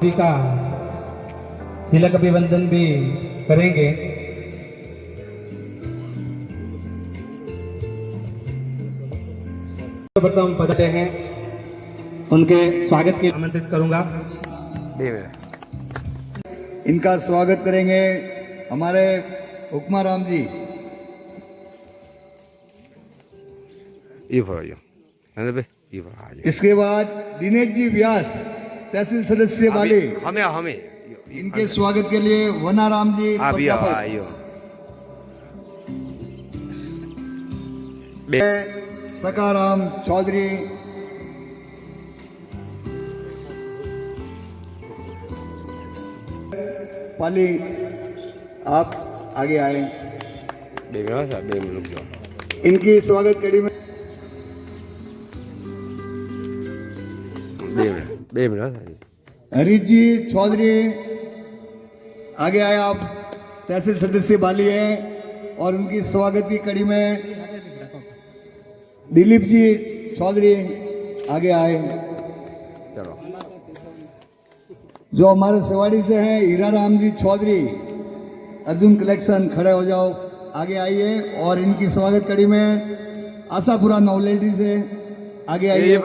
का तिलक अभिवंदन भी करेंगे। प्रथम पधारे हैं, उनके स्वागत के आमंत्रित करूंगा। इनका स्वागत करेंगे हमारे हुक्मा राम जी। इसके बाद दिनेश जी व्यास तहसील सदस्य वाले हमें इनके स्वागत के लिए वनाराम जी सकाराम चौधरी, पाली आप आगे आए। इनकी स्वागत कड़ी में हरीश जी चौधरी आगे आए, आप तहसील सदस्य बाली हैं। और उनकी स्वागत की कड़ी में दिलीप जी चौधरी आगे आए। जो हमारे सेवाड़ी से हैं हीरा राम जी चौधरी अर्जुन कलेक्शन, खड़े हो जाओ, आगे आइए। और इनकी स्वागत कड़ी में आशापुरा नौलेडी से आगे आइए।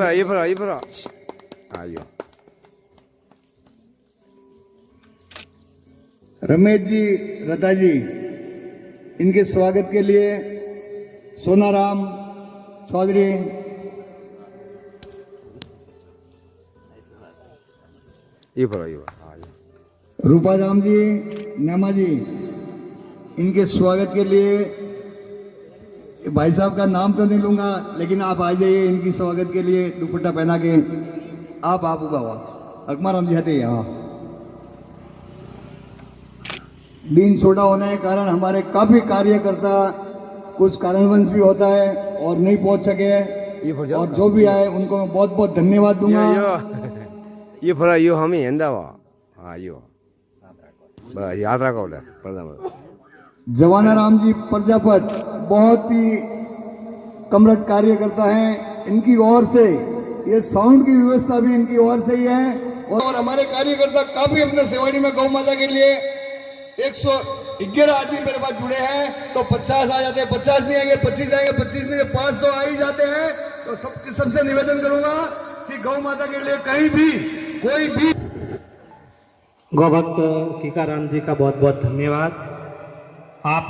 रमेश जी रता जी, इनके स्वागत के लिए सोनाराम चौधरी, रूपाराम जी नेमा जी, इनके स्वागत के लिए भाई साहब का नाम तो नहीं लूंगा, लेकिन आप आ जाइए इनकी स्वागत के लिए दुपट्टा पहना के। आप उगा हुआ अकमाराम जी हते यहाँ। दिन छोटा होने के कारण हमारे काफी कार्यकर्ता कुछ कारणवश भी होता है और नहीं पहुंच सके, और जो भी आए उनको मैं बहुत बहुत धन्यवाद दूंगा। ये फरा यो हम ही हिंदा वा हाँ यो यात्रा का बोला प्रधान जवाना राम जी प्रजापत बहुत ही कमरट कार्य करता है, इनकी ओर से ये साउंड की व्यवस्था भी इनकी ओर से ही है। और हमारे कार्यकर्ता काफी अपने सेवाड़ी में गौ माता के लिए 111 आदमी मेरे पास जुड़े हैं, तो 50 आ जाते हैं, 50 नहीं आएंगे, 25 आएंगे, 25 नहीं 5 तो आ ही जाते हैं। तो सबसे निवेदन करूंगा कि गौ माता के लिए कहीं भी कोई भी गौ भक्त कीकाराम जी का बहुत बहुत धन्यवाद। आप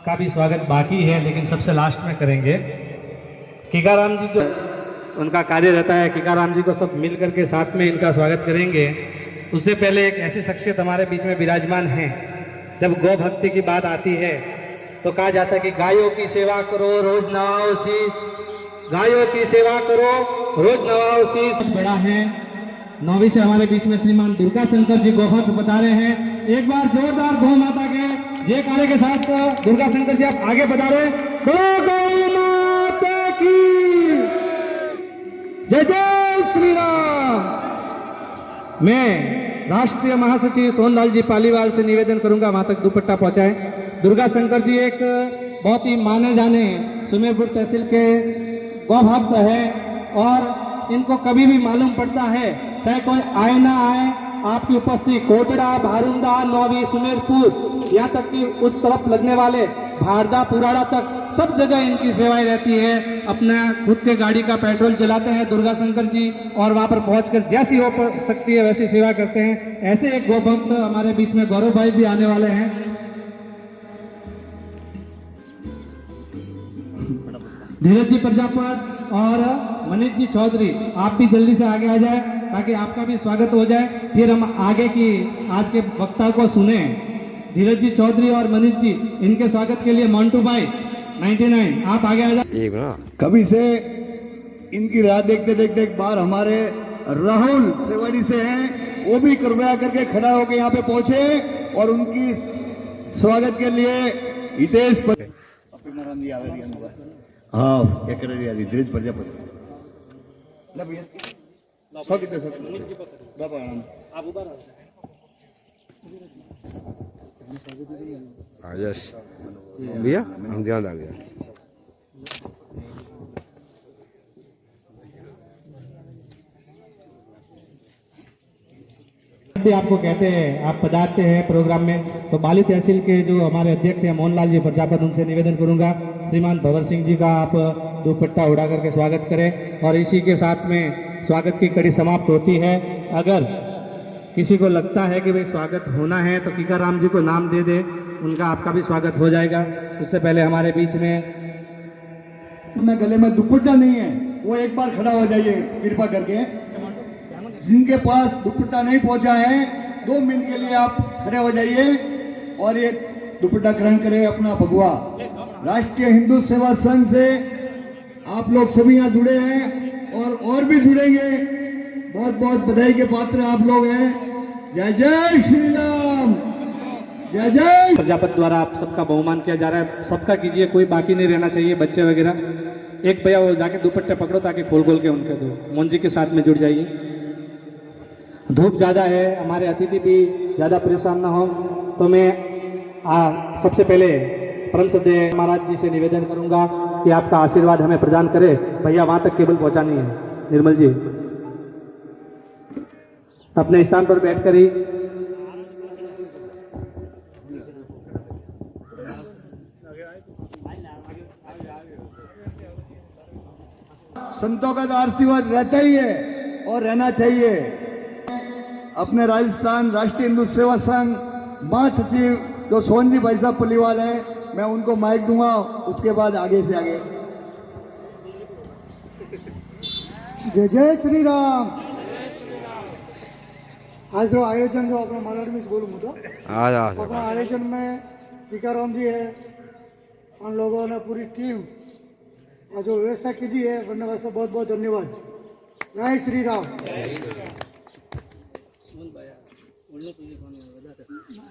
का भी स्वागत बाकी है, लेकिन सबसे लास्ट में करेंगे। कीकाराम जी जो उनका कार्य रहता है, कीकाराम जी को सब मिल करके साथ में इनका स्वागत करेंगे। उससे पहले एक ऐसी शख्सियत हमारे बीच में विराजमान है। जब गौ भक्ति की बात आती है तो कहा जाता है कि गायों की सेवा करो रोज नवाओ शीश, गायों की सेवा करो रोज नवाओ शीश। बड़ा है नौवीं से हमारे बीच में श्रीमान दुर्गा शंकर जी गोभक्त बता रहे हैं। एक बार जोरदार गौ माता के जय कार्य के साथ दुर्गा शंकर जी आप आगे बता रहे। गौ माता की जय जय श्री राम। मैं राष्ट्रीय महासचिव सोनलाल जी पालीवाल से निवेदन करूंगा वहां तक दुपट्टा पहुंचाएं। दुर्गा शंकर जी एक बहुत ही माने जाने सुमेरपुर तहसील के गौ भक्त है, और इनको कभी भी मालूम पड़ता है, चाहे कोई आए ना आए, आपकी उपस्थिति कोटड़ा, भारुंदा, नौवी, सुमेरपुर, यहाँ तक कि उस तरफ लगने वाले भारदा, पुराड़ा तक सब जगह इनकी सेवाएं रहती है। अपना खुद के गाड़ी का पेट्रोल चलाते हैं दुर्गा शंकर जी, और वहां पर पहुंचकर जैसी हो सकती है वैसी सेवा करते हैं। ऐसे एक गौ भक्त हमारे बीच में गौरव भाई भी आने वाले हैं। धीरज जी प्रजापत और मनीष जी चौधरी, आप भी जल्दी से आगे आ जाए ताकि आपका भी स्वागत हो जाए, फिर हम आगे की आज के वक्ता को सुने। धीरज जी चौधरी और मनीष जी, इनके स्वागत के लिए मोन्टू भाई 99 आप आगे आ जाए। कभी से इनकी राह देखते देखते एक बार हमारे राहुल सेवाड़ी से हैं, वो भी कृपया करके खड़ा होकर यहाँ पे पहुंचे और उनकी स्वागत के लिए हितेश नारायण जी आवे हाँ धीरज प्रजापति यस भैया हम ध्यान आ गया। आपको कहते हैं आप पधारते हैं प्रोग्राम में, तो बाली तहसील के जो हमारे अध्यक्ष हैं मोहनलाल जी प्रजापत, उनसे निवेदन करूंगा श्रीमान भवर सिंह जी का आप दुपट्टा उड़ा करके स्वागत करें, और इसी के साथ में स्वागत की कड़ी समाप्त होती है। अगर किसी को लगता है कि भाई स्वागत होना है तो कीकाराम जी को नाम दे दे, उनका आपका भी स्वागत हो जाएगा। उससे पहले हमारे बीच में गले में दुपट्टा नहीं है, वो एक बार खड़ा हो जाइए कृपा करके। जिनके पास दुपट्टा नहीं पहुंचा है 2 मिनट के लिए आप खड़े हो जाइए और ये दुपट्टा ग्रहण करें अपना भगवा। राष्ट्रीय हिंदू सेवा संघ से आप लोग सभी यहाँ जुड़े हैं और भी जुड़ेंगे। बहुत बहुत बधाई के पात्र आप लोग हैं। जय जय श्री राम, जय जय। प्रजापत द्वारा आप सबका बहुमान किया जा रहा है, सबका कीजिए, कोई बाकी नहीं रहना चाहिए, बच्चे वगैरह। एक भैया वो जाके दुपट्टे पकड़ो ताकि खोल खोल के उनके दो। मोहन जी के साथ में जुड़ जाइए। धूप ज़्यादा है, हमारे अतिथि भी ज़्यादा परेशान ना हो, तो मैं सबसे पहले परम श्रद्धेय महाराज जी से निवेदन करूंगा कि आपका आशीर्वाद हमें प्रदान करे। भैया वहां तक केबल पहुंचानी है। निर्मल जी अपने स्थान पर बैठकर ही संतों का तो आशीर्वाद रहता ही है और रहना चाहिए। अपने राजस्थान राष्ट्रीय हिंदू सेवा संघ महासचिव जो सोहन जी भाई साहब पुलीवाल है, मैं उनको माइक दूंगा, उसके बाद आगे से आगे। जय जय श्री राम। आज जो आयोजन जो अपना मराठी में बोलूँ तो अपना आयोजन में टीकाराम जी है, हम लोगों ने पूरी टीम और जो व्यवस्था की थी है, बनने वास्ते बहुत बहुत धन्यवाद। जय श्री राम।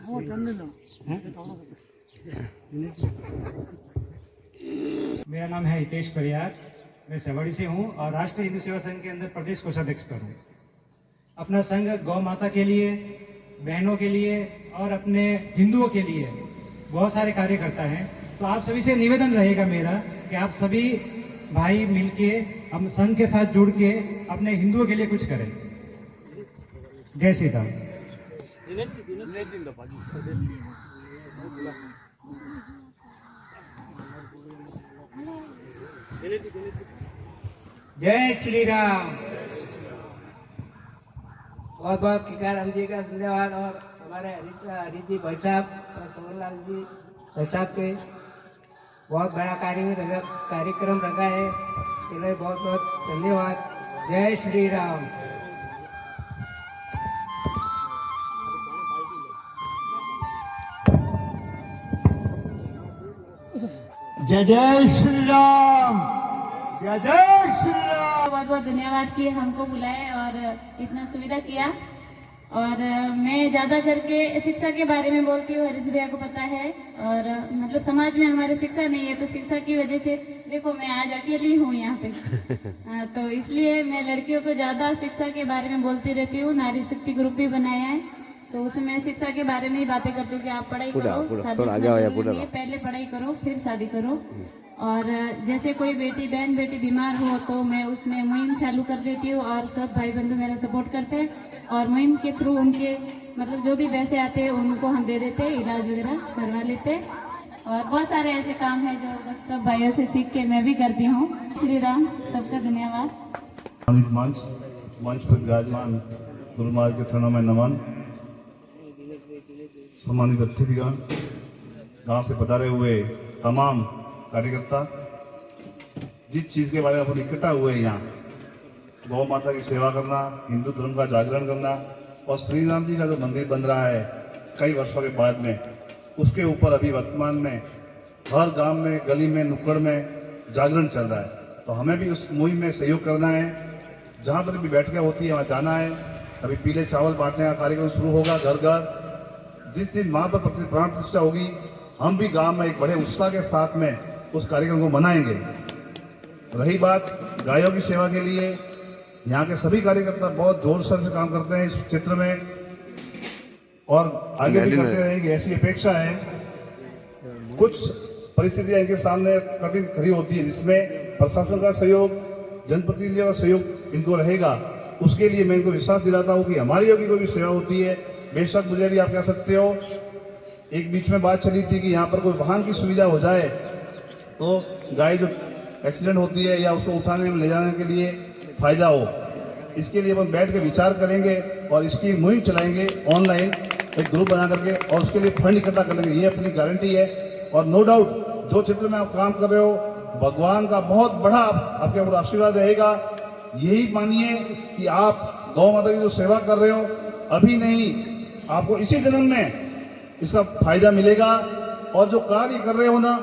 हाँ, मेरा नाम है हितेश परियार, मैं सेवाड़ी से हूँ और राष्ट्रीय हिंदू सेवा संघ के अंदर प्रदेश कोषाध्यक्ष पर हूँ। अपना संघ गौ माता के लिए, बहनों के लिए और अपने हिंदुओं के लिए बहुत सारे कार्य करता है। तो आप सभी से निवेदन रहेगा मेरा कि आप सभी भाई मिलके हम संघ के साथ जुड़ के अपने हिंदुओं के लिए कुछ करें। जय श्री राम। जय श्री राम। बहुत बहुत कीकाराम जी का धन्यवाद और हमारे हरीश जी भाई साहब और समरलाल जी भाई साहब के बहुत बड़ा कार्यक्रम रखा है, इसके लिए बहुत बहुत धन्यवाद। जय श्री राम। जय जय श्री राम, जय जय श्री राम। बहुत बहुत धन्यवाद कि हमको बुलाए और इतना सुविधा किया। और मैं ज्यादा करके शिक्षा के बारे में बोलती हूँ, हरीश भैया को पता है। और मतलब समाज में हमारे शिक्षा नहीं है, तो शिक्षा की वजह से देखो मैं आज अकेली हूँ यहाँ पे। तो इसलिए मैं लड़कियों को ज्यादा शिक्षा के बारे में बोलती रहती हूँ। नारी शक्ति ग्रुप भी बनाया है, तो उसमें मैं शिक्षा के बारे में ही बातें करती हूँ कि आप पढ़ाई करो, शादी नहीं है, पहले पढ़ाई करो फिर शादी करो। और जैसे कोई बेटी बीमार हो तो मैं उसमें मुहिम चालू कर देती हूँ और सब भाई बंधु मेरा सपोर्ट करते हैं और मुहिम के थ्रू उनके मतलब जो भी पैसे आते हैं उनको हम दे देते हैं, इलाज वगैरह करवा लेते हैं। और बहुत सारे ऐसे काम है जो बस सब भाइयों से सीख के मैं भी करती हूँ। श्री राम, सबका धन्यवाद। मंच पर विराजमान गुरु महाराज के चरणों में नमन। सम्मानित अतिथिगण, गांव से पधारे हुए तमाम कार्यकर्ता, जिस चीज के बारे में अपन इकट्ठा हुए यहाँ, गौ माता की सेवा करना, हिंदू धर्म का जागरण करना और श्री राम जी का जो मंदिर बन रहा है कई वर्षों के बाद में, उसके ऊपर अभी वर्तमान में हर गांव में, गली में, नुक्कड़ में जागरण चल रहा है। तो हमें भी उस मुहिम में सहयोग करना है। जहाँ पर भी बैठकें होती है वहाँ जाना है। अभी पीले चावल बांटने का कार्यक्रम शुरू होगा घर घर। जिस दिन वहाँ पर प्राण प्रतिष्ठा होगी, हम भी गांव में एक बड़े उत्साह के साथ में उस कार्यक्रम को मनाएंगे। रही बात गायों की सेवा के लिए, यहाँ के सभी कार्यकर्ता बहुत जोर शोर से काम करते हैं इस क्षेत्र में और आगे भी करते रहेंगे, ऐसी अपेक्षा है। कुछ परिस्थितियां इनके सामने कठिन खड़ी होती है, जिसमें प्रशासन का सहयोग, जनप्रतिनिधियों का सहयोग इनको रहेगा। उसके लिए मैं इनको विश्वास दिलाता हूँ कि हमारी योगी कोई भी सेवा होती है, बेशक मुझे भी आप कह सकते हो। एक बीच में बात चली थी कि यहाँ पर कोई वाहन की सुविधा हो जाए तो गाय जो एक्सीडेंट होती है या उसको उठाने में ले जाने के लिए फायदा हो। इसके लिए हम बैठ के विचार करेंगे और इसकी मुहिम चलाएंगे ऑनलाइन, एक ग्रुप बना करके, और उसके लिए फंड इकट्ठा कर लेंगे, ये अपनी गारंटी है। और नो डाउट जो क्षेत्र में आप काम कर रहे हो, भगवान का बहुत बड़ा आपके ऊपर आशीर्वाद रहेगा। यही मानिए कि आप गौ माता की जो सेवा कर रहे हो, अभी नहीं, आपको इसी जन्म में इसका फायदा मिलेगा। और जो कार्य कर रहे हो ना,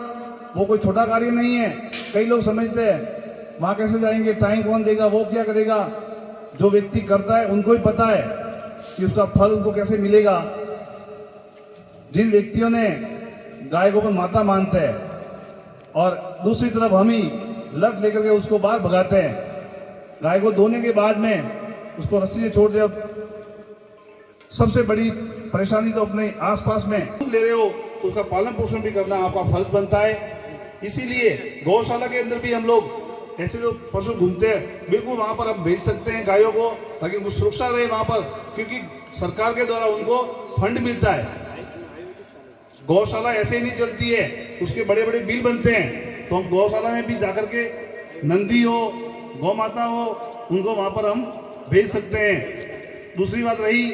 वो कोई छोटा कार्य नहीं है। कई लोग समझते हैं वहां कैसे जाएंगे, टाइम कौन देगा, वो क्या करेगा। जो व्यक्ति करता है उनको ही पता है कि उसका फल उनको कैसे मिलेगा। जिन व्यक्तियों ने गाय को माता मानते हैं और दूसरी तरफ हम ही लट लेकर के उसको बाहर भगाते हैं, गाय को धोने के बाद में उसको रस्सी से छोड़ दे। सबसे बड़ी परेशानी तो अपने आसपास में ले रहे हो, उसका पालन पोषण भी करना आपका फर्ज बनता है। इसीलिए गौशाला के अंदर भी हम लोग ऐसे जो पशु घूमते हैं, बिल्कुल वहां पर आप भेज सकते हैं गायों को, ताकि उनको सुरक्षा रहे वहां पर, क्योंकि सरकार के द्वारा उनको फंड मिलता है। गौशाला ऐसे ही नहीं चलती है, उसके बड़े बड़े बिल बनते हैं। तो हम गौशाला में भी जाकर के नंदी हो, गौ माता हो, उनको वहां पर हम भेज सकते हैं। दूसरी बात रही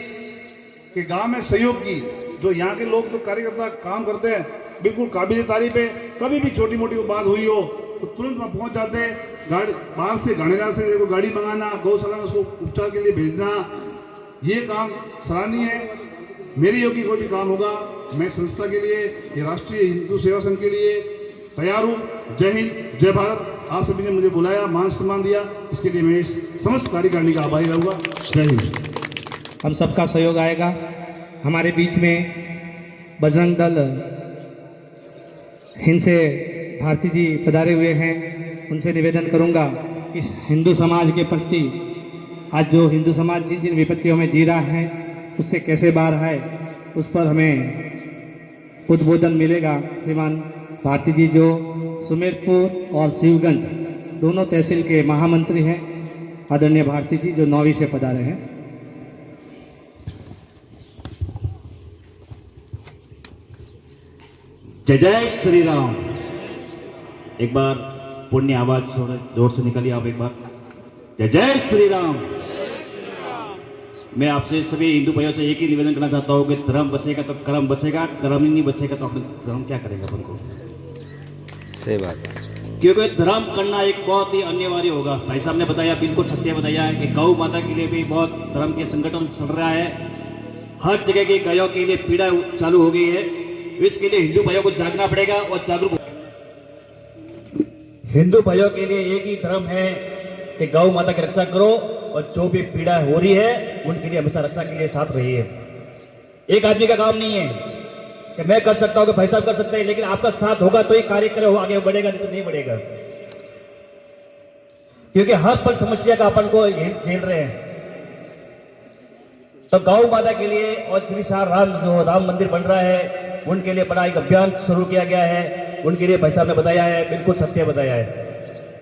कि गांव में सहयोग की, जो यहाँ के लोग जो कार्यकर्ता काम करते हैं, बिल्कुल काबिल तारीफ है। कभी भी छोटी मोटी बात हुई हो तो तुरंत वहाँ पहुंच जाते हैं। गाड़ी बाहर से घाणेला से देखो गाड़ी मंगाना, गौशाला में उसको उपचार के लिए भेजना, ये काम सराहनीय है। मेरी योगी कोई भी काम होगा, मैं संस्था के लिए, ये राष्ट्रीय हिंदू सेवा संघ के लिए तैयार हूँ। जय हिंद, जय भारत। आप सभी ने मुझे बुलाया, मान सम्मान दिया, इसके लिए मैं इस समस्त कार्यकारिणी का आभारी रहूंगा। जय हिंद। हम सबका सहयोग आएगा। हमारे बीच में बजरंग दल हिंद से भारती जी पधारे हुए हैं, उनसे निवेदन करूंगा कि हिंदू समाज के प्रति आज जो हिंदू समाज जिन जिन विपत्तियों में जी रहा है उससे कैसे बाहर आए, उस पर हमें उद्बोधन मिलेगा। श्रीमान भारती जी जो सुमेरपुर और शिवगंज दोनों तहसील के महामंत्री हैं, आदरणीय भारती जी जो 9वीं से पधारे हैं। जय जय श्री राम। एक बार पुण्य आवाज जोर से निकालिए आप एक बार, जय जय श्री राम। मैं आपसे सभी हिंदू भाइयों से एक ही निवेदन करना चाहता हूँ कि धर्म बचेगा तो कर्म बचेगा, कर्म ही नहीं बचेगा तो अपने धर्म क्या करेगा अपन को। सही बात है। क्योंकि धर्म करना एक बहुत ही अनिवार्य होगा। भाई साहब ने बताया, बिल्कुल सत्य बताया है कि गौ माता के लिए भी बहुत धर्म के संगठन चल रहा है। हर जगह की गायों के लिए पीड़ा चालू हो गई है। इसके लिए हिंदू भाइयों को जागना पड़ेगा और जागरूक। हिंदू भाइयों के लिए एक ही धर्म है कि गौ माता की रक्षा करो और जो भी पीड़ा हो रही है उनके लिए हमेशा रक्षा के लिए साथ रहिए। एक आदमी का काम नहीं है कि मैं कर सकता हूं कि भाई साहब कर सकते हैं, लेकिन आपका साथ होगा तो ही कार्य आगे बढ़ेगा, नहीं तो नहीं बढ़ेगा। क्योंकि हर पल समस्या का अपन को झेल रहे हैं। तो गौ माता के लिए और श्री राम मंदिर बन रहा है, उनके लिए बड़ा एक अभियान शुरू किया गया है। उनके लिए भाई साहब ने बताया है, बिल्कुल सत्य बताया है।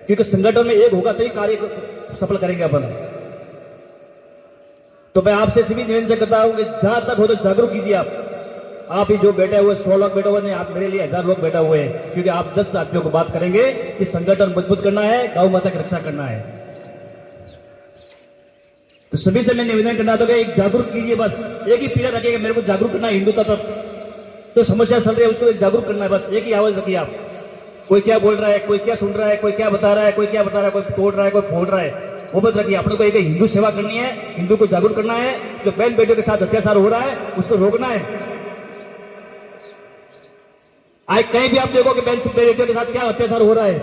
क्योंकि संगठन में एक होगा तो ही कार्य सफल करेंगे अपन। तो मैं आपसे सभी निवेदन से करता हूं कि जहां तक हो तो जागरूक कीजिए। आप ही जो बैठे हुए 100 लोग बैठे हुए नहीं, आप मेरे लिए 1000 लोग बैठे हुए हैं। क्योंकि आप 10 आदमियों को बात करेंगे कि संगठन मजबूत करना है, गौ माता की रक्षा करना है। तो सभी से मैं निवेदन करना था कि एक जागरूक कीजिए, बस एक ही पीड़ा रखिएगा, मेरे को जागरूक करना है हिंदू तत्व तो समस्या चल रही है उसको जागरूक करना है। बस एक ही आवाज रखिए आप। कोई क्या बोल रहा है, कोई क्या सुन रहा है, कोई क्या बता रहा है, कोई क्या बता रहा है, कोई तोड़ रहा है, कोई फोड़ रहा है, वो मत रखिए। अपने को एक हिंदू सेवा करनी है, हिंदू को जागरूक करना है। जो बहन बेटियों के साथ अत्याचार हो रहा है उसको रोकना है। आज कहीं भी आप देखो कि बहन बेटियों के साथ क्या अत्याचार हो रहा है,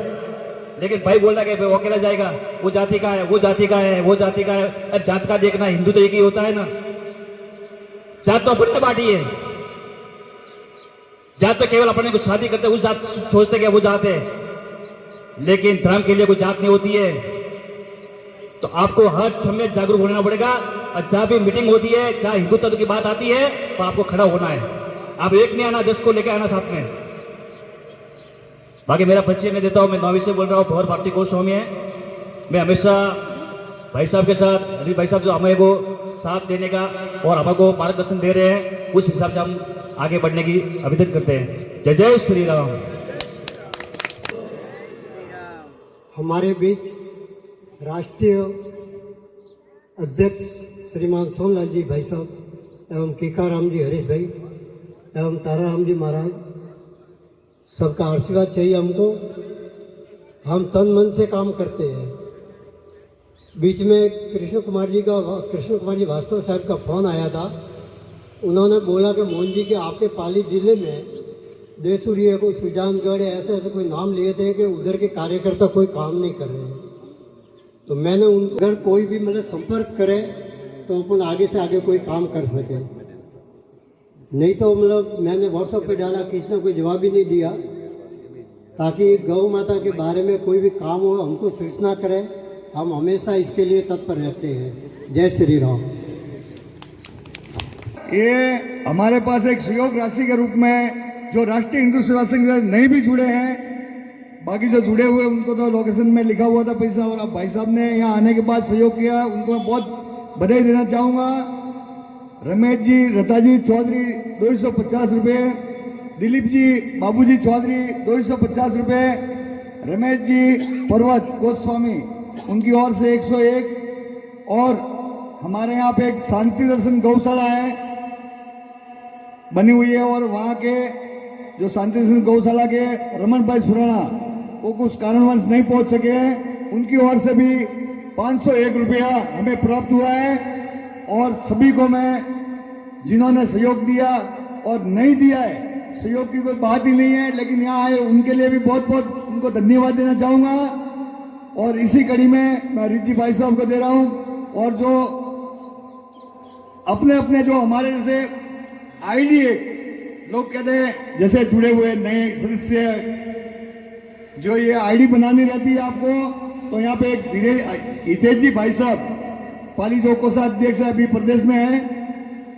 लेकिन भाई बोल रहा है कि वो अकेला जाएगा, वो जाति का है, वो जाति का है, वो जाति का है। अरे जात का देखना, हिंदू तो एक ही होता है ना। जात तो अपने बाटी है। जात तो केवल अपने को शादी करते उस जात सोचते कि वो जात है, लेकिन धर्म के लिए कोई जात नहीं होती है। तो आपको हर समय जागरूक होना पड़ेगा। और जहां भी मीटिंग होती है, जहां हिंदू तत्व की बात आती है, तो आपको खड़ा होना है। आप एक नहीं आना, 10 को लेकर आना साथ में। बाकी मेरा परिचय मैं देता हूं, मैं 9वीं से बोल रहा हूं, भवर भारती गोस्वामी है। मैं हमेशा भाई साहब के साथ, हरी भाई साहब जो हमें को साथ देने का और हमको मार्गदर्शन दे रहे हैं, उस हिसाब से हम आगे बढ़ने की आवेदन करते हैं। जय जय श्री राम। हमारे बीच राष्ट्रीय अध्यक्ष श्रीमान सोनलाल जी भाई साहब एवं कीकाराम जी हरीश भाई एवं ताराराम जी महाराज, सबका आशीर्वाद चाहिए हमको। हम तन मन से काम करते हैं। बीच में कृष्ण कुमार जी वास्तव साहब का फोन आया था। उन्होंने बोला कि मोहन जी के आपके पाली जिले में देसूरी है, कोई सुजानगढ़ ऐसे ऐसे कोई नाम लिए थे कि उधर के कार्यकर्ता कोई काम नहीं कर रहे हैं। तो मैंने उन अगर कोई भी मतलब संपर्क करे तो अपन आगे से आगे कोई काम कर सके। नहीं तो मतलब मैंने व्हाट्सएप पे डाला, किसी ने कोई जवाब ही नहीं दिया। ताकि गौ माता के बारे में कोई भी काम हो हमको सूचना करे, हम हमेशा इसके लिए तत्पर रहते हैं। जय श्री राम। ये हमारे पास एक सहयोग राशि के रूप में जो राष्ट्रीय हिंदू सेवा संघ से नहीं भी जुड़े हैं, बाकी जो जुड़े हुए उनको तो लोकेशन में लिखा हुआ था पैसा, और अब भाई साहब ने यहाँ आने के बाद सहयोग किया, उनको मैं बहुत बधाई देना चाहूँगा। रमेश जी रताजी चौधरी 250 रुपये, दिलीप जी बाबूजी चौधरी 250 रुपये, रमेश जी पर्वत गोस्वामी उनकी ओर से 101, और हमारे यहाँ पे एक शांति दर्शन गौशाला है बनी हुई है, और वहाँ के जो शांति दर्शन गौशाला के रमन भाई सुराणा वो कुछ कारणवश नहीं पहुंच सके हैं, उनकी ओर से भी 501 रुपया हमें प्राप्त हुआ है। और सभी को मैं जिन्होंने सहयोग दिया और नहीं दिया है, सहयोग की कोई बात ही नहीं है, लेकिन यहाँ आए उनके लिए भी बहुत बहुत उनको धन्यवाद देना चाहूँगा। और इसी कड़ी में मैं रिजी भाई साहब को दे रहा हूँ, और जो अपने अपने जो हमारे जैसे आईडी लोग कहते हैं जैसे जुड़े हुए नए सदस्य जो ये आईडी बनानी रहती है आपको, तो यहाँ पे एक धीरे हितेश जी भाई साहब पाली जो कोषाध्यक्ष अभी प्रदेश में है,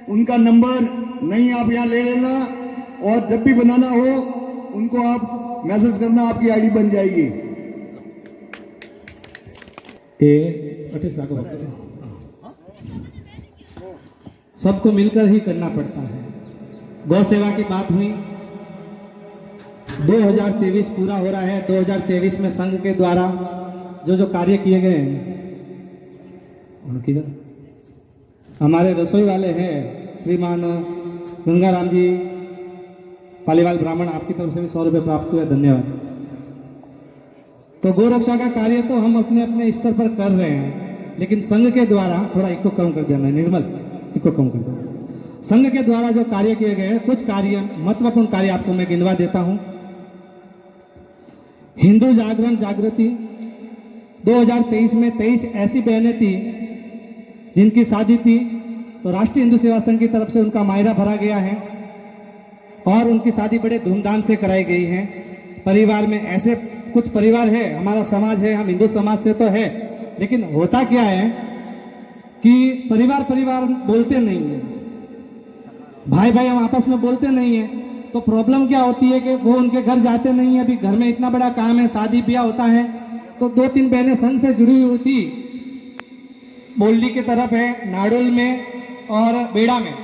उनका नंबर नहीं आप यहाँ ले लेना, और जब भी बनाना हो उनको आप मैसेज करना, आपकी आईडी बन जाएगी। सबको मिलकर ही करना पड़ता है। गौ सेवा की बात हुई, 2023 पूरा हो रहा है। 2023 में संघ के द्वारा जो कार्य किए गए हैं, उनकी हमारे रसोई वाले हैं श्रीमान गंगाराम जी पालीवाल ब्राह्मण, आपकी तरफ से भी 100 रुपये प्राप्त हुए, धन्यवाद। तो गौ रक्षा का कार्य तो हम अपने अपने स्तर पर कर रहे हैं, लेकिन संघ के द्वारा थोड़ा इको कम कर देना, निर्मल इको कम कर देना। संघ के द्वारा जो कार्य किए गए हैं, कुछ कार्य महत्वपूर्ण कार्य आपको मैं गिनवा देता हूं। हिंदू जागरण जागृति 2023 में 23 ऐसी बहनें थी जिनकी शादी थी, तो राष्ट्रीय हिंदू सेवा संघ की तरफ से उनका मायरा भरा गया है और उनकी शादी बड़े धूमधाम से कराई गई है। परिवार में ऐसे कुछ परिवार है, हमारा समाज है, हम हिंदू समाज से तो है, लेकिन होता क्या है कि परिवार परिवार बोलते नहीं है, भाई भाई हम आपस में बोलते नहीं है, तो प्रॉब्लम क्या होती है कि वो उनके घर जाते नहीं है। अभी घर में इतना बड़ा काम है, शादी ब्याह होता है, तो 2-3 बहनें संघ से जुड़ी हुई थी, बोलडी की तरफ है, नाडोल में और बेड़ा में।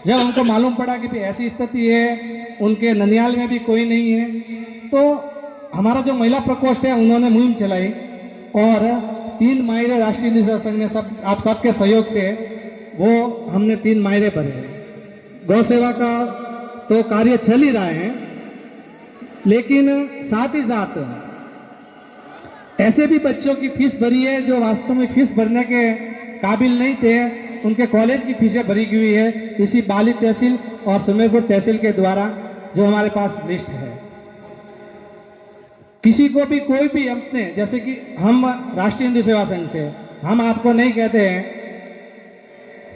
जब हमको मालूम पड़ा कि भाई ऐसी स्थिति है, उनके ननियाल में भी कोई नहीं है, तो हमारा जो महिला प्रकोष्ठ है उन्होंने मुहिम चलाई और 3 मायरे राष्ट्रीय हिंदू सेवा संघ ने सब आप सबके सहयोग से वो हमने 3 मायरे भरे। गौ सेवा का तो कार्य चल ही रहा है, लेकिन साथ ही साथ ऐसे भी बच्चों की फीस भरी है जो वास्तव में फीस भरने के काबिल नहीं थे, उनके कॉलेज की फीसें भरी हुई है इसी बाली तहसील और सुमेरपुर तहसील के द्वारा, जो हमारे पास लिस्ट है। किसी को भी कोई भी अपने, जैसे कि हम राष्ट्रीय हिंदू सेवा संघ से, हम आपको नहीं कहते हैं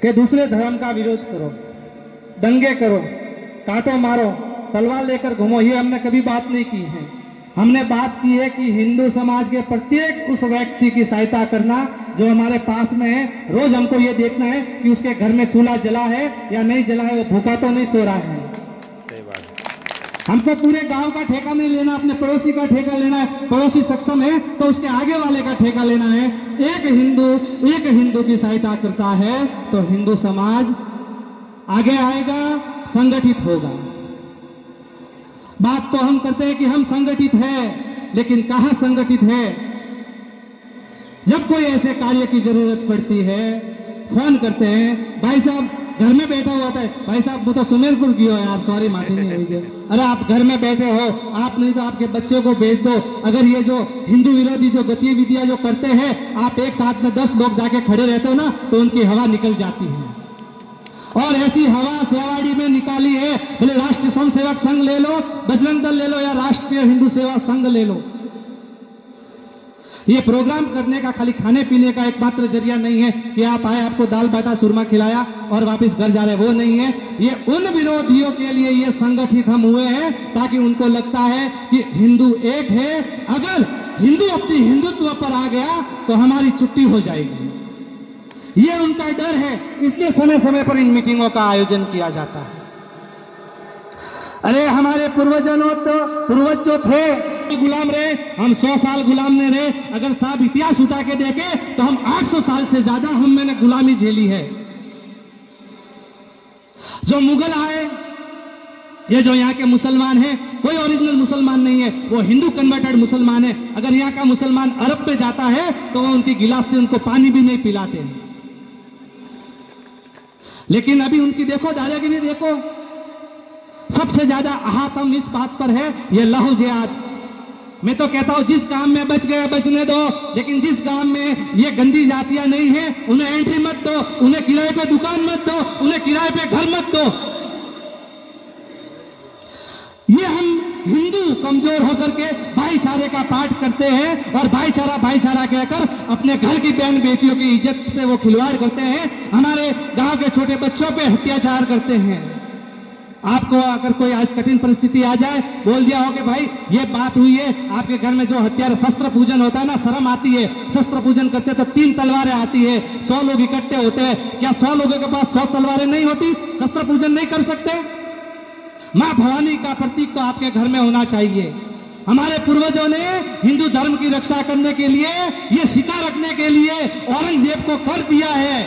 कि दूसरे धर्म का विरोध करो, दंगे करो, काटो मारो, तलवार लेकर घूमो, ये हमने कभी बात नहीं की है। हमने बात की है कि हिंदू समाज के प्रत्येक उस व्यक्ति की सहायता करना जो हमारे पास में है। रोज हमको ये देखना है कि उसके घर में चूल्हा जला है या नहीं जला है, वो भूखा तो नहीं सो रहा है। सही बात। हमको पूरे गांव का ठेका नहीं लेना, अपने पड़ोसी का ठेका लेना है। पड़ोसी सक्षम है तो उसके आगे वाले का ठेका लेना है। एक हिंदू की सहायता करता है तो हिंदू समाज आगे आएगा, संगठित होगा। बात तो हम करते हैं कि हम संगठित हैं, लेकिन कहां संगठित है? जब कोई ऐसे कार्य की जरूरत पड़ती है, फोन करते हैं, भाई साहब घर में बैठा हुआ था, भाई साहब वो तो सुमेरपुर की हो यार, सॉरी माफी नहीं हुई। अरे आप घर में बैठे हो, आप नहीं तो आपके बच्चों को भेज दो। अगर ये जो हिंदू विरोधी जो गतिविधियां जो करते हैं, आप एक साथ में 10 लोग जाके खड़े रहते हो ना, तो उनकी हवा निकल जाती है। और ऐसी हवा सेवाड़ी में निकाली है, भले राष्ट्रीय स्वयंसेवक संघ ले लो, बजरंग दल ले लो या राष्ट्रीय हिंदू सेवा संघ ले लो। ये प्रोग्राम करने का खाली खाने पीने का एकमात्र जरिया नहीं है कि आप आए, आपको दाल बाटा चूरमा खिलाया और वापस घर जा रहे, वो नहीं है। ये उन विरोधियों के लिए ये संगठित हम हुए हैं ताकि उनको लगता है कि हिंदू एक है, अगर हिंदू अपनी हिंदुत्व पर आ गया तो हमारी छुट्टी हो जाएगी। ये उनका डर है, इसलिए समय समय पर इन मीटिंगों का आयोजन किया जाता है। अरे हमारे पूर्वज जो थे गुलाम रहे, हम 100 साल गुलाम नहीं रहे। अगर साहब इतिहास उठा के देखे तो हम 800 साल से ज्यादा मैंने गुलामी झेली है। जो मुगल आए, ये जो यहाँ के मुसलमान हैं, कोई ओरिजिनल मुसलमान नहीं है, वो हिंदू कन्वर्टेड मुसलमान है। अगर यहाँ का मुसलमान अरब पे जाता है तो वो उनकी गिलास से उनको पानी भी नहीं पिलाते हैं। लेकिन अभी उनकी देखो दादागिरी, देखो सबसे ज्यादा आहत हम इस बात पर है, ये लहू जिहाद। मैं तो कहता हूं जिस काम में बच गए बचने दो, लेकिन जिस काम में ये गंदी जातियां नहीं है उन्हें एंट्री मत दो, उन्हें किराए पे दुकान मत दो, उन्हें किराए पे घर मत दो। ये हम हिंदू कमजोर होकर के भाईचारे का पाठ करते हैं और भाईचारा कहकर अपने घर की बहन बेटियों की इज्जत से वो खिलवाड़ करते हैं, हमारे गांव के छोटे बच्चों पे अत्याचार करते हैं। आपको अगर कोई आज कठिन परिस्थिति आ जाए, बोल दिया हो कि भाई ये बात हुई है, आपके घर में जो हथियार शस्त्र पूजन होता है ना, शर्म आती है, शस्त्र पूजन करते तो 3 तलवारें आती है, 100 लोग इकट्ठे होते हैं, क्या 100 लोगों के पास 100 तलवारें नहीं होती? शस्त्र पूजन नहीं कर सकते? मां भवानी का प्रतीक तो आपके घर में होना चाहिए। हमारे पूर्वजों ने हिंदू धर्म की रक्षा करने के लिए, ये सिक्का रखने के लिए औरंगजेब को कर दिया है,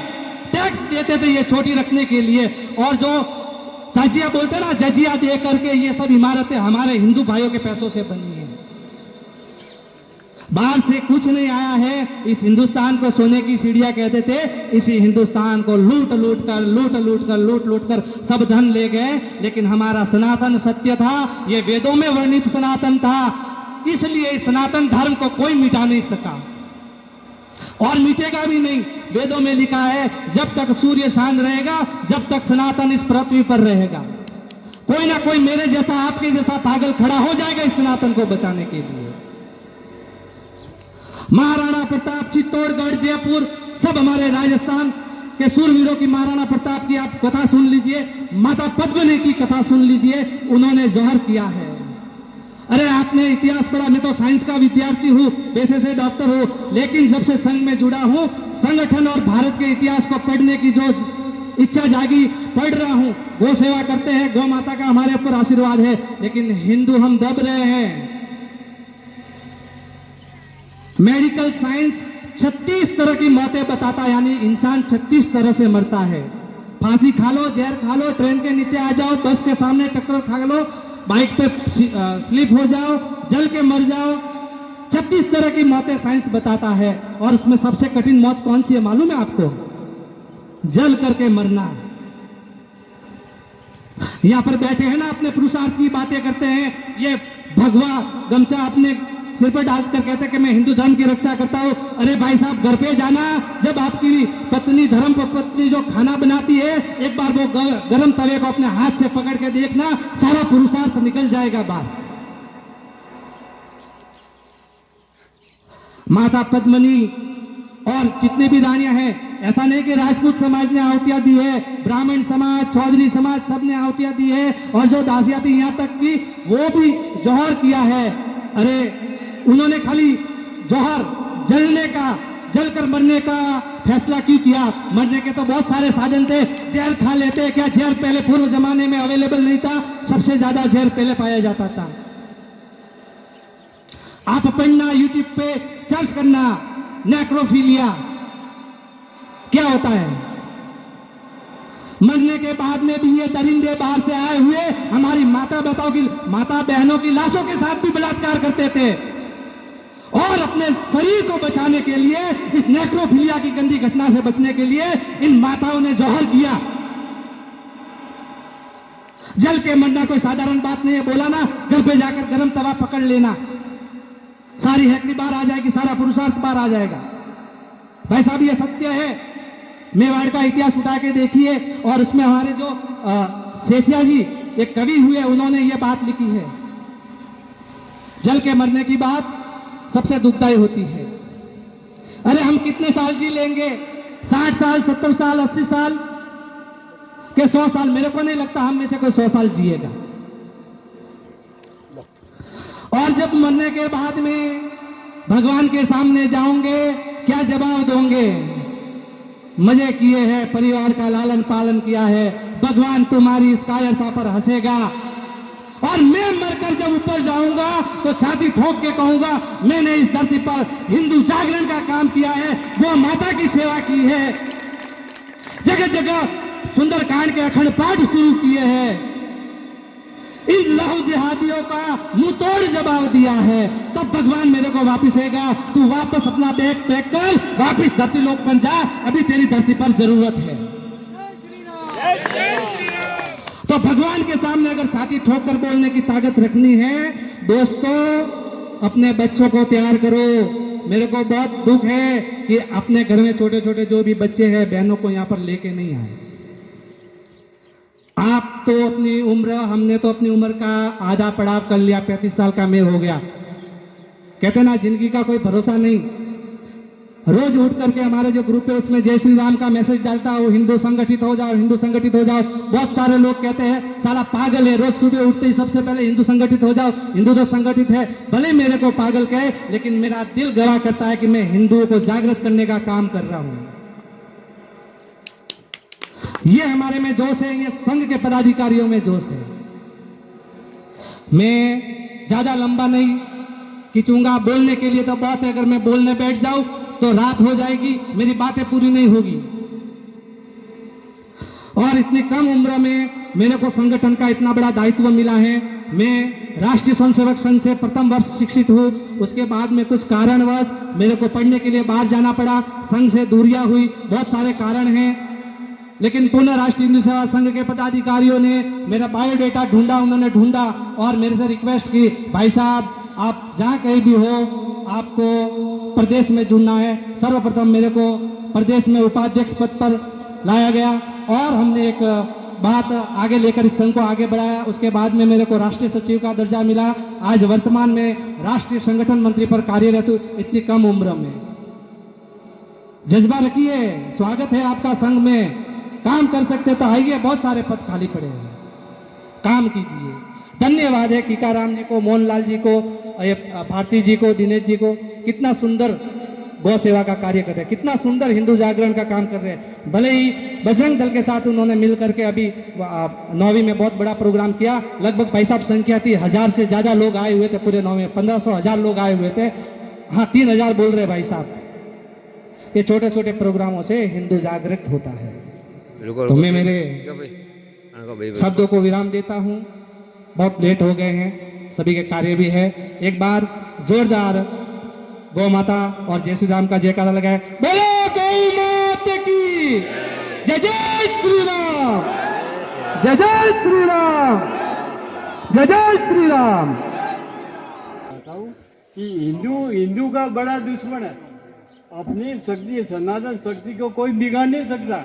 टैक्स देते थे ये चोटी रखने के लिए, और जो जजिया बोलते ना, जजिया दे करके ये सब इमारतें हमारे हिंदू भाइयों के पैसों से बनी है। बाहर से कुछ नहीं आया है। इस हिंदुस्तान को सोने की सीढ़ियां कहते थे, इसी हिंदुस्तान को लूट लूट कर सब धन ले गए, लेकिन हमारा सनातन सत्य था, ये वेदों में वर्णित सनातन था, इसलिए इस सनातन धर्म को कोई मिटा नहीं सका और मिटेगा भी नहीं। वेदों में लिखा है, जब तक सूर्य शांत रहेगा, जब तक सनातन इस पृथ्वी पर रहेगा, कोई ना कोई मेरे जैसा, आपके जैसा पागल खड़ा हो जाएगा इस सनातन को बचाने के लिए। महाराणा प्रताप, चित्तौड़गढ़, जयपुर, सब हमारे राजस्थान के सूरवीरों की, महाराणा प्रताप की आप कथा सुन लीजिए, माता पद्मिनी की कथा सुन लीजिए, उन्होंने जौहर किया है। अरे आपने इतिहास पढ़ा, मैं तो साइंस का विद्यार्थी हूँ, पेशे से डॉक्टर हूँ, लेकिन जब से संघ में जुड़ा हूँ, संगठन और भारत के इतिहास को पढ़ने की जो इच्छा जागी, पढ़ रहा हूँ। गौ सेवा करते हैं, गौ माता का हमारे ऊपर आशीर्वाद है, लेकिन हिंदू हम दब रहे हैं। मेडिकल साइंस 36 तरह की मौतें बताता है, यानी इंसान 36 तरह से मरता है। फांसी खा लो, जहर खा लो, ट्रेन के नीचे आ जाओ, बस के सामने टक्कर खा लो, बाइक पे स्लिप हो जाओ, जल के मर जाओ, 36 तरह की मौतें साइंस बताता है। और उसमें सबसे कठिन मौत कौन सी है मालूम है आपको? जल करके मरना। यहां पर बैठे हैं ना, अपने पुरुषार्थ की बातें करते हैं, ये भगवा गमछा अपने सिर पर डालकर कहते हैं कि मैं हिंदू धर्म की रक्षा करता हूं। अरे भाई साहब, घर पे जाना, जब आपकी पत्नी, धर्म पत्नी जो खाना बनाती है, एक बार वो गरम तवे को अपने हाथ से पकड़ के देखना, सारा पुरुषार्थ निकल जाएगा बाहर। माता पद्मिनी और जितने भी रानियां हैं, ऐसा नहीं कि राजपूत समाज ने आहुतियां दी है, ब्राह्मण समाज, चौधरी समाज, सब ने आहुतियां दी है, और जो दासियां थी यहां तक की वो भी जौहर किया है। अरे उन्होंने खाली जौहर जलने का, जलकर मरने का फैसला क्यों किया? मरने के तो बहुत सारे साधन थे, जहर खा लेते। क्या जहर पहले पूर्व जमाने में अवेलेबल नहीं था? सबसे ज्यादा जहर पहले पाया जाता था। आप पढ़ना, यूट्यूब पे सर्च करना, नेक्रोफिलिया क्या होता है। मरने के बाद में भी ये दरिंदे बाहर से आए हुए हमारी माता बहनों की लाशों के साथ भी बलात्कार करते थे, और अपने शरीर को बचाने के लिए, इस नेक्रोफिलिया की गंदी घटना से बचने के लिए इन माताओं ने जौहर किया। जल के मरना कोई साधारण बात नहीं है। बोला ना, घर पे जाकर गरम तवा पकड़ लेना, सारी हैकड़ी बाहर आ जाएगी, सारा पुरुषार्थ बाहर आ जाएगा। भाई साहब, ये सत्य है। मेवाड़ का इतिहास उठा के देखिए, और उसमें हमारे जो सेठिया जी एक कवि हुए, उन्होंने ये बात लिखी है। जल के मरने की बात सबसे दुखदायी होती है। अरे हम कितने साल जी लेंगे? 60 साल, 70 साल, 80 साल के 100 साल? मेरे को नहीं लगता हम में से कोई 100 साल जिएगा। और जब मरने के बाद में भगवान के सामने जाओगे, क्या जवाब दोगे? मजे किए हैं, परिवार का लालन पालन किया है, भगवान तुम्हारी इस कायरता पर हंसेगा। और मैं मरकर जब ऊपर जाऊंगा तो छाती ठोक के कहूंगा, मैंने इस धरती पर हिंदू जागरण का काम किया है, वो माता की सेवा की है, जगह जगह सुंदरकांड के अखंड पाठ शुरू किए हैं, इन लहू जिहादियों का मुंह तोड़ जवाब दिया है। तब भगवान मेरे को वापिस आएगा, तू वापस अपना बैग पैक कर, वापिस धरती लोक बन जा, अभी तेरी धरती पर जरूरत है। तो भगवान के सामने अगर छाती ठोक कर बोलने की ताकत रखनी है, दोस्तों, अपने बच्चों को तैयार करो। मेरे को बहुत दुख है कि अपने घर में छोटे छोटे जो भी बच्चे हैं, बहनों को यहां पर लेके नहीं आए। आप तो अपनी उम्र, हमने तो अपनी उम्र का आधा पड़ाव कर लिया, 35 साल का मैं हो गया। कहते ना, जिंदगी का कोई भरोसा नहीं। रोज उठ करके हमारे जो ग्रुप है उसमें जय श्री राम का मैसेज डालता हूँ, हिंदू संगठित हो जाओ, हिंदू संगठित हो जाओ। बहुत सारे लोग कहते हैं साला पागल है, रोज सुबह उठते ही सबसे पहले हिंदू संगठित हो जाओ, हिंदू तो संगठित है। भले मेरे को पागल कहे, लेकिन मेरा दिल गवाह करता है कि मैं हिंदुओं को जागृत करने का काम कर रहा हूं। ये हमारे में जोश है, ये संघ के पदाधिकारियों में जोश है। मैं ज्यादा लंबा नहीं खींचूंगा, बोलने के लिए तो बहुत है, अगर मैं बोलने बैठ जाऊं तो रात हो जाएगी, मेरी बातें पूरी नहीं होगी। और इतनी कम उम्र में मेरे को संगठन का इतना बड़ा दायित्व मिला है। मैं राष्ट्रीय स्वयंसेवक संघ से प्रथम वर्ष शिक्षित हूँ, उसके बाद में कुछ कारणवश मेरे को पढ़ने के लिए बाहर जाना पड़ा, संघ से दूरियां हुई, बहुत सारे कारण हैं। लेकिन पुनः राष्ट्रीय हिंदू सेवा संघ के पदाधिकारियों ने मेरा बायोडेटा ढूंढा, उन्होंने ढूंढा और मेरे से रिक्वेस्ट की, भाई साहब आप जहां कहीं भी हो आपको प्रदेश में जुड़ना है। सर्वप्रथम मेरे को प्रदेश में उपाध्यक्ष पद पर लाया गया और हमने एक बात आगे लेकर इस संघ को आगे बढ़ाया। उसके बाद में मेरे को राष्ट्रीय सचिव का दर्जा मिला। आज वर्तमान में राष्ट्रीय संगठन मंत्री पर कार्यरत हूं, इतनी कम उम्र में। जज्बा रखिए, स्वागत है आपका संघ में। काम कर सकते तो आइए, बहुत सारे पद खाली पड़े हैं, काम कीजिए। धन्यवाद है कीकाराम जी को, मोहनलाल जी को, भारती जी को, दिनेश जी को, कितना सुंदर गौ सेवा का कार्य कर रहे हैं, कितना सुंदर हिंदू जागरण का काम कर रहे हैं। भले ही बजरंग दल के साथ उन्होंने मिल करके अभी 9वीं में बहुत बड़ा प्रोग्राम किया। लगभग भाई साहब संख्या थी 1000 से ज्यादा लोग आए हुए थे पूरे 9वीं में, 1500-1000 लोग आए हुए थे। हाँ 3000 बोल रहे भाई साहब। ये छोटे छोटे प्रोग्रामों से हिंदू जागृत होता है। तो मैं मेरे शब्दों को विराम देता हूँ, बहुत लेट हो गए हैं, सभी के कार्य भी है। एक बार जोरदार गौ माता और जय श्री राम का जयकारा लगाए। बोलो गौ माता की जय, जय श्री राम, जय जय श्री राम, जय जय श्री राम। कि हिंदू का बड़ा दुश्मन है। अपनी शक्ति, सनातन शक्ति को कोई बिगाड़ नहीं सकता,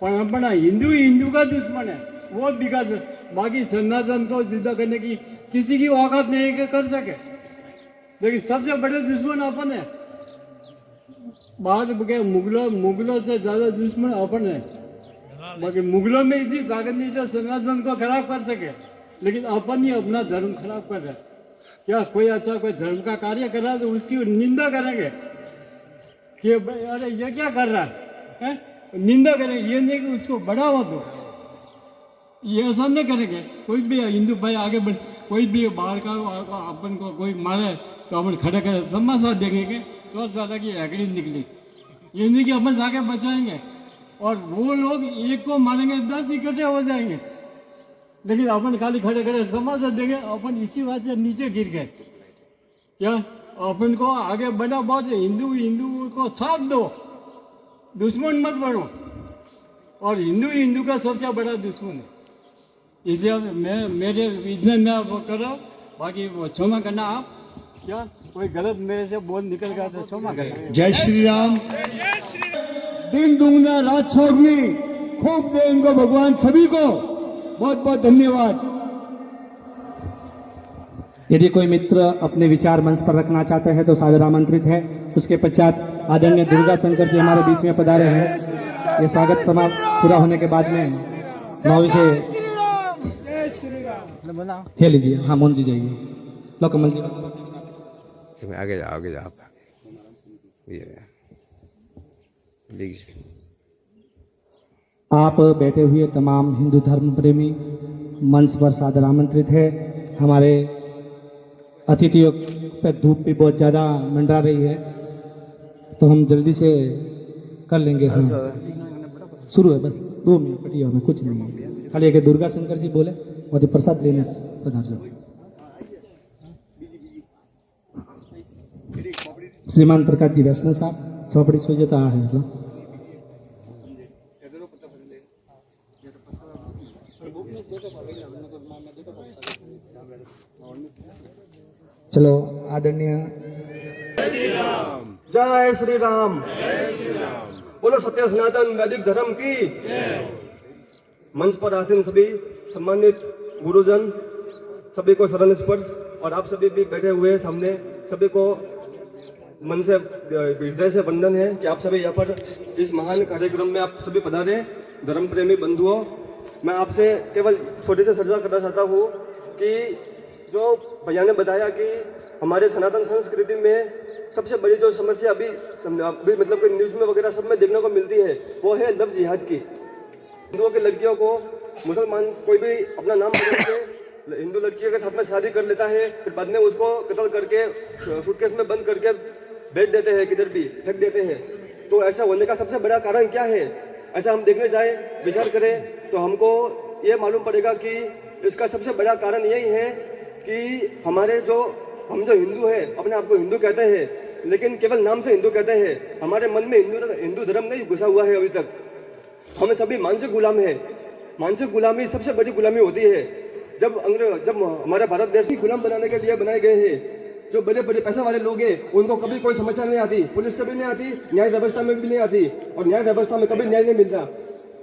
पर अपना हिंदू का दुश्मन है, वो बिगाड़। बाकी सनातन को जुदा करने की किसी की औकात नहीं कि कर सके, लेकिन सबसे बड़े दुश्मन अपन है। बाहर के मुगलों से ज्यादा दुश्मन अपन है। बाकी मुगलों में इतनी ताकत नहीं जो सनातन को खराब कर सके, लेकिन अपन ही अपना धर्म खराब कर रहे। क्या कोई अच्छा कोई धर्म का कार्य कर रहा है तो उसकी निंदा करेंगे कि अरे ये क्या कर रहा है, निंदा करेंगे, ये नहीं कि उसको बढ़ावा दो, ये ऐसा नहीं करेंगे। कोई भी हिंदू भाई आगे बढ़, कोई भी बाहर का अपन को कोई मारे तो अपन खड़े खड़े तमाशा देखेंगे तो ज्यादा की हैकड़ी निकली। ये नहीं कि अपन जाके बचाएंगे, और वो लोग एक को मारेंगे 10 इकट्ठे हो जाएंगे, लेकिन अपन खाली खड़े खड़े तमाशा देंगे। अपन इसी बात से नीचे गिर गए। क्या अपन को आगे बढ़ा, बहुत हिंदू को साथ दो, दुश्मन मत बनो। और हिंदू का सबसे बड़ा दुश्मन है। इसलिए मेरे इतने मैं वो करो, बाकी वो क्षमा करना आप। क्या कोई गलत मेरे से बोल निकल गया तो क्षमा करना। जय श्री राम। दिन दुगना रात चौगनी खूब दे इनको भगवान। सभी को बहुत बहुत धन्यवाद। यदि कोई मित्र अपने विचार मंच पर रखना चाहते हैं तो सादर आमंत्रित है। उसके पश्चात आदरणीय दुर्गा शंकर जी हमारे बीच में पधारे हैं। ये स्वागत समाप्त पूरा होने के बाद में 9वीं से हे लीजिए। हाँ मोहन जी जाइए, लो कमल जी आगे जाओ आप बैठे हुए तमाम हिंदू धर्म प्रेमी मंच पर सादर आमंत्रित है। हमारे अतिथियों पर धूप भी बहुत ज़्यादा मंडरा रही है, तो हम जल्दी से कर लेंगे। हाँ शुरू है, बस 2 मिनट पटिया में कुछ नहीं है। खाली एक दुर्गा शंकर जी बोले और प्रसाद लेने पधार जाओ। श्रीमान प्रकाश जी वैष्णव साहब चौपड़ी सोजता है। चलो आदरणीय जय श्री राम। बोलो सत्य सनातन वैदिक धर्म की। मंच पर आसीन सभी सम्मानित गुरुजन, सभी को शरण स्पर्श, और आप सभी भी बैठे हुए सामने, सभी को मन से हृदय से वंदन है कि आप सभी यहाँ पर इस महान कार्यक्रम में आप सभी पधारे। धर्म प्रेमी बंधुओं, मैं आपसे केवल छोटे से सर्जा करना चाहता हूँ कि जो भैया ने बताया कि हमारे सनातन संस्कृति में सबसे बड़ी जो समस्या अभी मतलब कि न्यूज़ में वगैरह सब में देखने को मिलती है वो है लव जिहाद की। हिंदुओं की लड़कियों को मुसलमान कोई भी अपना नाम बदल के हिंदू लड़कियों के साथ में शादी कर लेता है, फिर बाद में उसको कत्ल करके सूटकेस में बंद करके बेच देते हैं, किधर भी फेंक देते हैं। तो ऐसा होने का सबसे बड़ा कारण क्या है? ऐसा हम देखने जाए, विचार करें तो हमको ये मालूम पड़ेगा कि इसका सबसे बड़ा कारण यही है कि हम जो हिंदू है, अपने आप को हिंदू कहते हैं, लेकिन केवल नाम से हिंदू कहते हैं। हमारे मन में हिंदू धर्म नहीं घुसा हुआ है अभी तक। हम सभी मानसिक गुलाम है। मानसिक गुलामी सबसे बड़ी गुलामी होती है। जब हमारे भारत देश की गुलाम बनाने के लिए बनाए गए हैं, जो बड़े बड़े पैसे वाले लोग हैं, उनको कभी कोई समस्या नहीं आती, पुलिस से भी नहीं आती, न्याय व्यवस्था में भी नहीं आती, और न्याय व्यवस्था में कभी न्याय नहीं मिलता।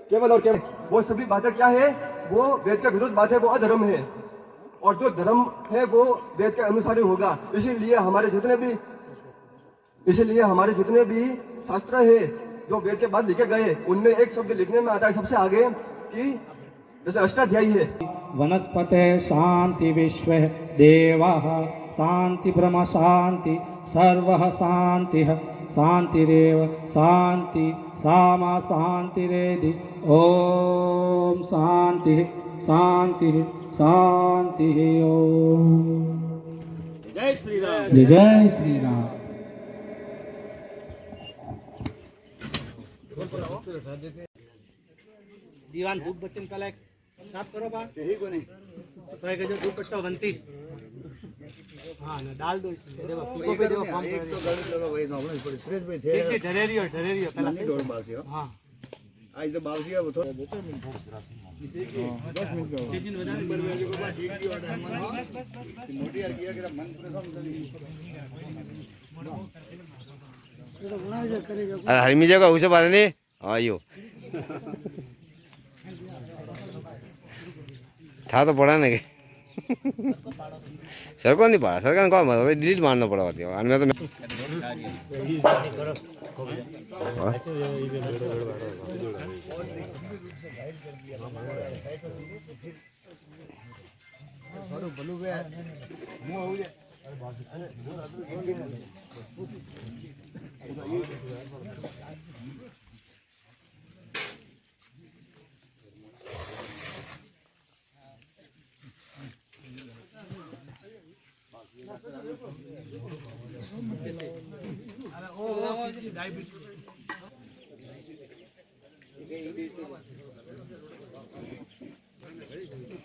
केवल और केवल वो सभी बातें क्या है? वो वेद के विरुद्ध बात है, वो अधर्म है। और जो धर्म है वो वेद के अनुसार ही होगा। इसीलिए हमारे जितने भी शास्त्र है जो वेद के बाद लिखे गए, उनमें एक शब्द लिखने में आता है सबसे आगे कि जैसे अष्टाध्यायी है, वनस्पते शांति विश्व देवाः शांति ब्रह्म शांति सर्वः शांतिः शांतिरेव शांति सामा शांतिरेधि ओम शांति शांति शांति ओम। जय श्री राम। जय श्री राम। दीवान भूख बच्चन का लायक साफ करो बा यही को नहीं तो एक जो भूख पट्टा 29 हाँ ना डाल दो इसमें देखो पीको पे देखो फॉर्म एक तो गलत लगा वही ना अपने थोड़ी स्ट्रेस में थे ठीक ढरेरियो कल से डोर बासियो हां आज तो बासिया वो थोड़ा 10 मिनट जिन बना पर में जो बात ठीक की ऑर्डर मन मोटी यार किया कि मन प्रसन्न अरे हरमी जगह उसे बारे ने आयो था तो पड़ा नहीं सर को नहीं पड़ा, सरकार को मतलब डिलीट मारना पड़ा होती है मैं तो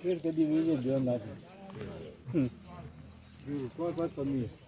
फिर कभी वीडियो ध्यान रखो कोई बात कमी है।